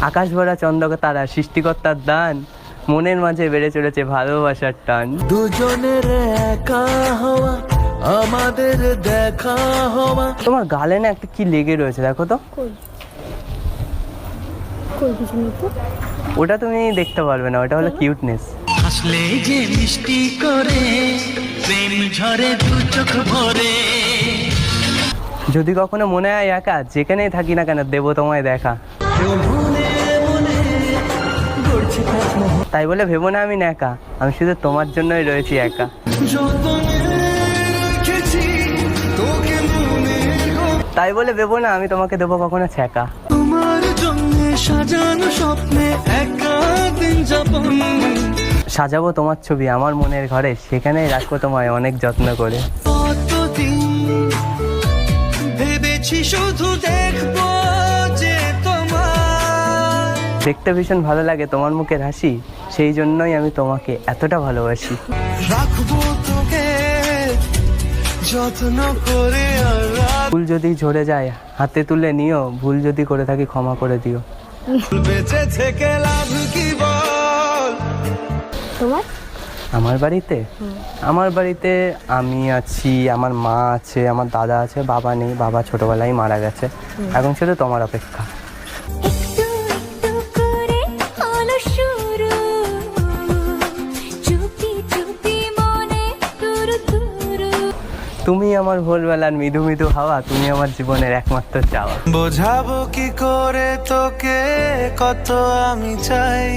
আকাশ ভরা চন্দ্রকে তারা সৃষ্টিকর্তার দান, মনের মাঝে বেড়ে চলেছে ভালোবাসার টান। দুজনের একা হওয়া, আমাদের দেখা হওয়া। তোমার গালে না একটা কি লেগে রয়েছে, দেখো তো। কই কই কিছু নেই তো। ওটা তুমি দেখতে পারবে না, ওটা হলো কিউটনেস। হাসলে যে মিষ্টি করে, প্রেম ঝরে দু চোখ ভরে। যদি কখনো মনে হয় একা, যেখানেই থাকি না কেন দেবো তোমায় দেখা। তাই বলে ভেবো না আমি একা, আমি শুধু তোমার জন্যই রয়েছি একা। তাই বলে ভেবো না আমি তোমাকে দেবো কখনো ছ্যাঁকা। তোমার জন্য সাজানো স্বপ্নে একা দিন যাপন। সাজাবো তোমার ছবি আমার মনের ঘরে, সেখানেই রাখবো তোমায় অনেক যত্ন করে। কতদিন ভেবেছি শুধু দেখবো যে তোমার। দেখতে ভীষণ ভালো লাগে তোমার মুখের হাসি, সেই জন্যই আমি তোমাকে এতটা ভালোবাসি। রাখবো তোকে যত্ন করে। ফুল যদি ঝরে যায় হাতে তুলে নিও, ভুল যদি করে থাকি ক্ষমা করে দিও। বেঁচে থেকে লাভ কি বল। তোমার আমার বাড়িতে আমি আছি, আমার মা আছে, আমার দাদা আছে, বাবা নেই, বাবা ছোটবেলায় মারা গেছে। এখন শুধু তোমার অপেক্ষা। একটু একটু করে হলো শুরু, চুপি চুপি মনে তুরু তুরু। তুমি আমার ভোরবেলার মৃদু মৃদু হাওয়া, তুমি আমার জীবনের একমাত্র চাওয়া। বোঝাবো কি করে তোকে কত আমি চাই,